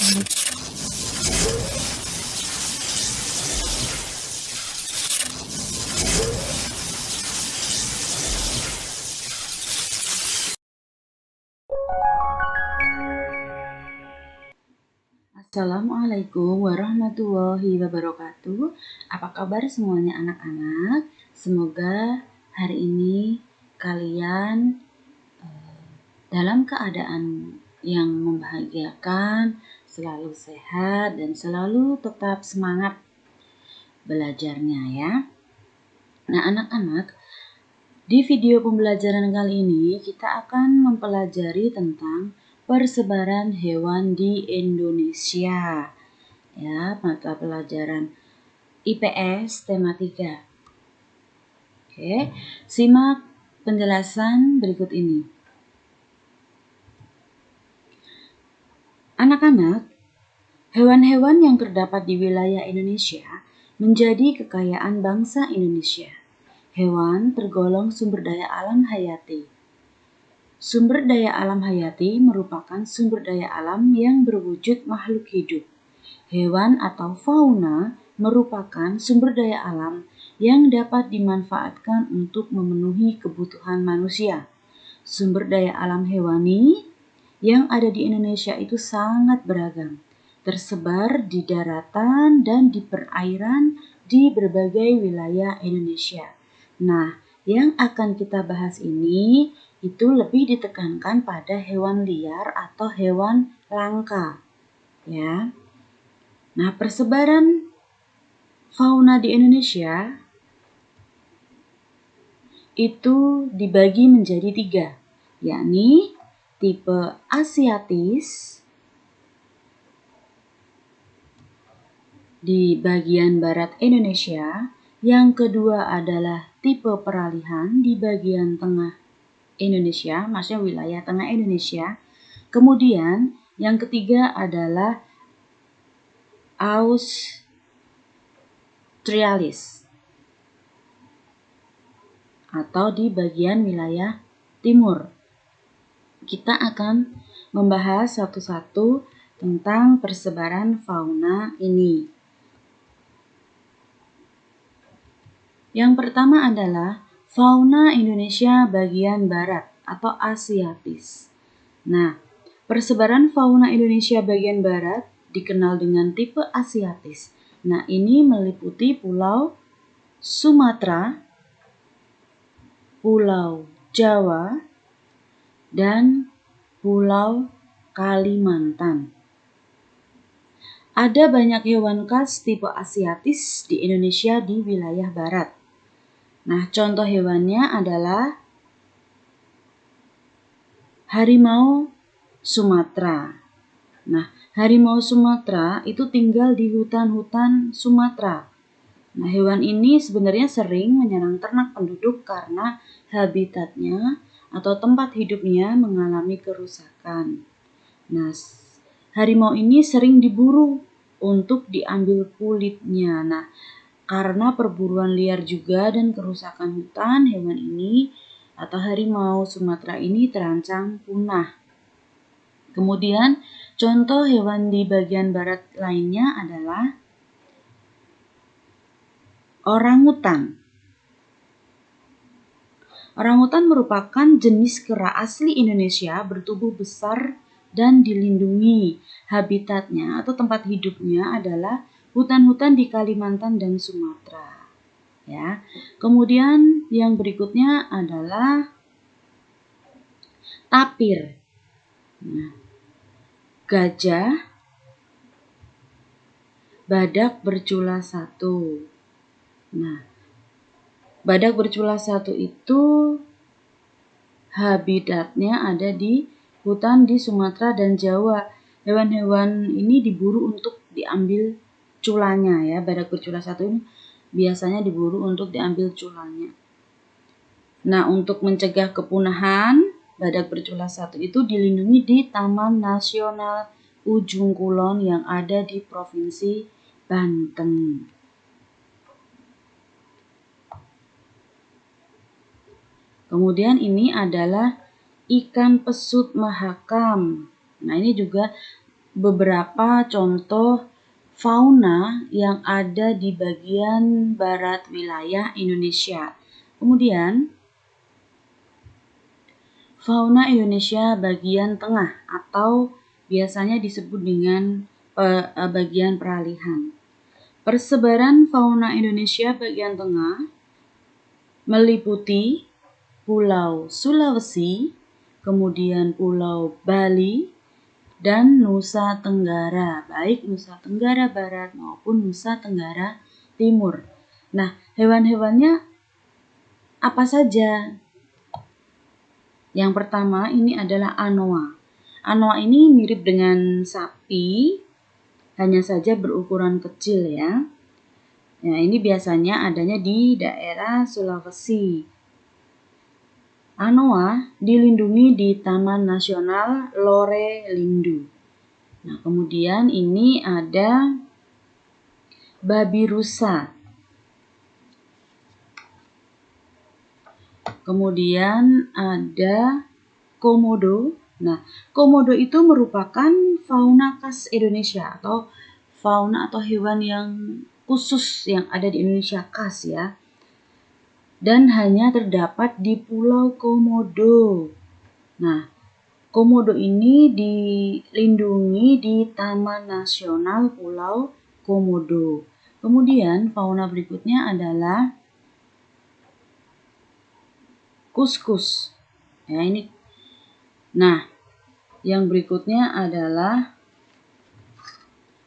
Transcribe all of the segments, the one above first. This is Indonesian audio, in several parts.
Assalamualaikum warahmatullahi wabarakatuh. Apa kabar semuanya anak-anak? Semoga hari ini kalian dalam keadaan yang membahagiakan, selalu sehat dan selalu tetap semangat belajarnya ya. Nah anak-anak, di video pembelajaran kali ini kita akan mempelajari tentang persebaran hewan di Indonesia. Ya, mata pelajaran IPS tema 3. Oke, simak penjelasan berikut ini. Anak-anak, hewan-hewan yang terdapat di wilayah Indonesia menjadi kekayaan bangsa Indonesia. Hewan tergolong sumber daya alam hayati. Sumber daya alam hayati merupakan sumber daya alam yang berwujud makhluk hidup. Hewan atau fauna merupakan sumber daya alam yang dapat dimanfaatkan untuk memenuhi kebutuhan manusia. Sumber daya alam hewani yang ada di Indonesia itu sangat beragam, tersebar di daratan dan di perairan di berbagai wilayah Indonesia. Nah, yang akan kita bahas ini itu lebih ditekankan pada hewan liar atau hewan langka. Ya. Nah, persebaran fauna di Indonesia itu dibagi menjadi 3, yakni tipe asiatis di bagian barat Indonesia, yang kedua adalah tipe peralihan di bagian tengah Indonesia, maksudnya wilayah tengah Indonesia. Kemudian yang ketiga adalah australis atau di bagian wilayah timur. Kita akan membahas satu-satu tentang persebaran fauna ini. Yang pertama adalah fauna Indonesia bagian barat atau asiatis. Nah, persebaran fauna Indonesia bagian barat dikenal dengan tipe asiatis. Nah, ini meliputi Pulau Sumatera, Pulau Jawa, dan Pulau Kalimantan. Ada banyak hewan khas tipe asiatis di Indonesia di wilayah barat. Nah, contoh hewannya adalah harimau Sumatera. Nah, harimau Sumatera itu tinggal di hutan-hutan Sumatera. Nah, hewan ini sebenarnya sering menyerang ternak penduduk karena habitatnya atau tempat hidupnya mengalami kerusakan. Nah, harimau ini sering diburu untuk diambil kulitnya. Nah, karena perburuan liar juga dan kerusakan hutan, hewan ini atau harimau Sumatera ini terancam punah. Kemudian, contoh hewan di bagian barat lainnya adalah orangutan. Orangutan merupakan jenis kera asli Indonesia bertubuh besar dan dilindungi. Habitatnya atau tempat hidupnya adalah hutan-hutan di Kalimantan dan Sumatera. Ya. Kemudian yang berikutnya adalah tapir. Nah, gajah, badak bercula 1. Nah, badak bercula 1 itu habitatnya ada di hutan di Sumatera dan Jawa. Hewan-hewan ini diburu untuk diambil culanya ya. Badak bercula 1 ini biasanya diburu untuk diambil culanya. Nah, untuk mencegah kepunahan, badak bercula 1 itu dilindungi di Taman Nasional Ujung Kulon yang ada di Provinsi Banten. Kemudian ini adalah ikan pesut mahakam. Nah, ini juga beberapa contoh fauna yang ada di bagian barat wilayah Indonesia. Kemudian, fauna Indonesia bagian tengah atau biasanya disebut dengan bagian peralihan. Persebaran fauna Indonesia bagian tengah meliputi Pulau Sulawesi, kemudian Pulau Bali, dan Nusa Tenggara, baik Nusa Tenggara Barat maupun Nusa Tenggara Timur. Nah, hewan-hewannya apa saja? Yang pertama ini adalah anoa. Anoa ini mirip dengan sapi, hanya saja berukuran kecil ya. Nah, ini biasanya adanya di daerah Sulawesi. Anoa dilindungi di Taman Nasional Lore-Lindu. Nah, kemudian ini ada babi rusa. Kemudian ada komodo. Nah, komodo itu merupakan fauna khas Indonesia atau fauna atau hewan yang khusus yang ada di Indonesia khas ya. Dan hanya terdapat di Pulau Komodo. Nah, komodo ini dilindungi di Taman Nasional Pulau Komodo. Kemudian fauna berikutnya adalah kuskus. Ya, ini. Nah, yang berikutnya adalah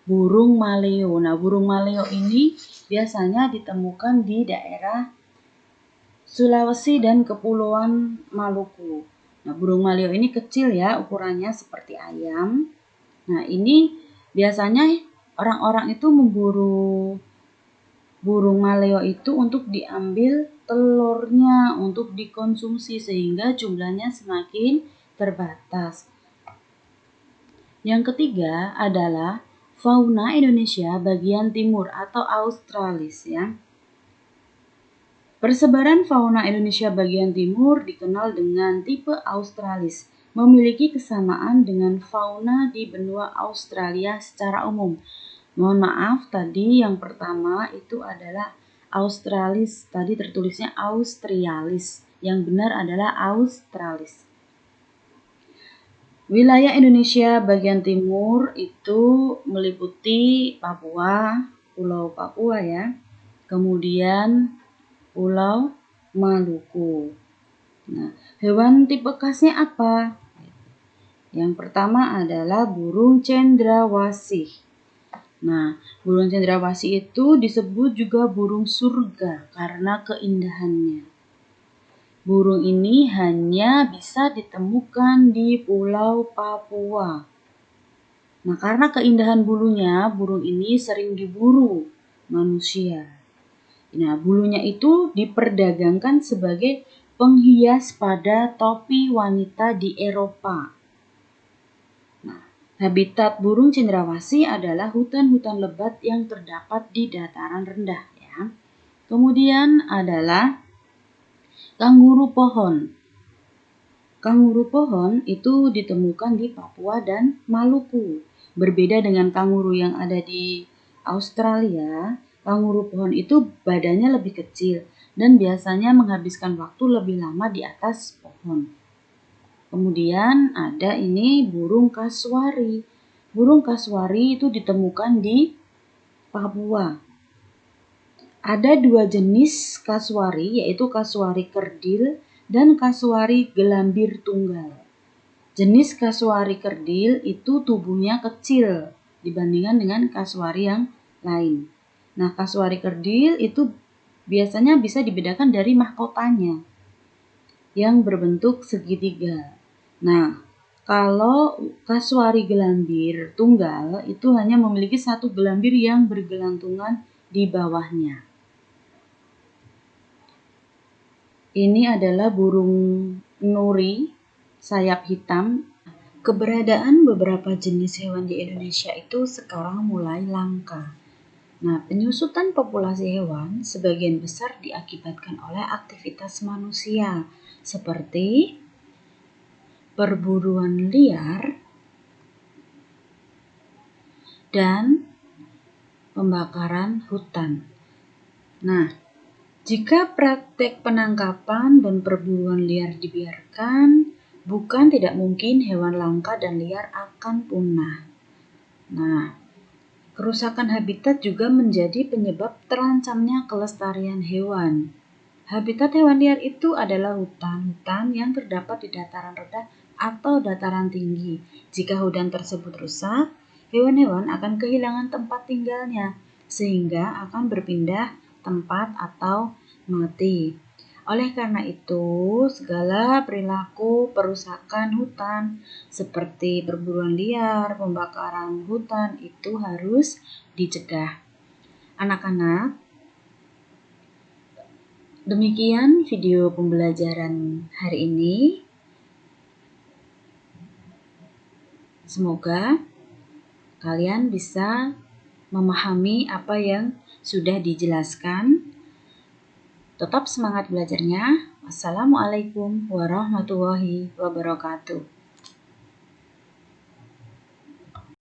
burung maleo. Nah, burung maleo ini biasanya ditemukan di daerah Sulawesi dan Kepulauan Maluku. Nah, burung maleo ini kecil ya, ukurannya seperti ayam. Nah, ini biasanya orang-orang itu memburu burung maleo itu untuk diambil telurnya untuk dikonsumsi sehingga jumlahnya semakin terbatas. Yang ketiga adalah fauna Indonesia bagian timur atau Australis ya. Persebaran fauna Indonesia bagian timur dikenal dengan tipe Australis, memiliki kesamaan dengan fauna di benua Australia secara umum. Mohon maaf, tadi yang pertama itu adalah Australis, tadi tertulisnya Australis. Yang benar adalah Australis. Wilayah Indonesia bagian timur itu meliputi Papua, Pulau Papua ya, kemudian Pulau Maluku. Nah, hewan tipe khasnya apa? Yang pertama adalah burung cendrawasih. Nah, burung cendrawasih itu disebut juga burung surga karena keindahannya. Burung ini hanya bisa ditemukan di Pulau Papua. Nah, karena keindahan bulunya, burung ini sering diburu manusia. Nah, bulunya itu diperdagangkan sebagai penghias pada topi wanita di Eropa. Nah, habitat burung cendrawasih adalah hutan-hutan lebat yang terdapat di dataran rendah ya. Kemudian adalah kanguru pohon. Kanguru pohon itu ditemukan di Papua dan Maluku. Berbeda dengan kanguru yang ada di Australia, kanguru pohon itu badannya lebih kecil dan biasanya menghabiskan waktu lebih lama di atas pohon. Kemudian ada ini burung kasuari. Burung kasuari itu ditemukan di Papua. Ada dua jenis kasuari, yaitu kasuari kerdil dan kasuari gelambir tunggal. Jenis kasuari kerdil itu tubuhnya kecil dibandingkan dengan kasuari yang lain. Nah, kasuari kerdil itu biasanya bisa dibedakan dari mahkotanya yang berbentuk segitiga. Nah, kalau kasuari gelambir tunggal itu hanya memiliki satu gelambir yang bergelantungan di bawahnya. Ini adalah burung nuri sayap hitam. Keberadaan beberapa jenis hewan di Indonesia itu sekarang mulai langka. Nah, penyusutan populasi hewan sebagian besar diakibatkan oleh aktivitas manusia seperti perburuan liar, dan pembakaran hutan. Nah, jika praktek penangkapan dan perburuan liar dibiarkan, bukan tidak mungkin hewan langka dan liar akan punah. Nah, kerusakan habitat juga menjadi penyebab terancamnya kelestarian hewan. Habitat hewan liar itu adalah hutan-hutan yang terdapat di dataran rendah atau dataran tinggi. Jika hutan tersebut rusak, hewan-hewan akan kehilangan tempat tinggalnya, sehingga akan berpindah tempat atau mati. Oleh karena itu, segala perilaku perusakan hutan seperti perburuan liar, pembakaran hutan itu harus dicegah. Anak-anak, demikian video pembelajaran hari ini. Semoga kalian bisa memahami apa yang sudah dijelaskan. Tetap semangat belajarnya. Wassalamualaikum warahmatullahi wabarakatuh.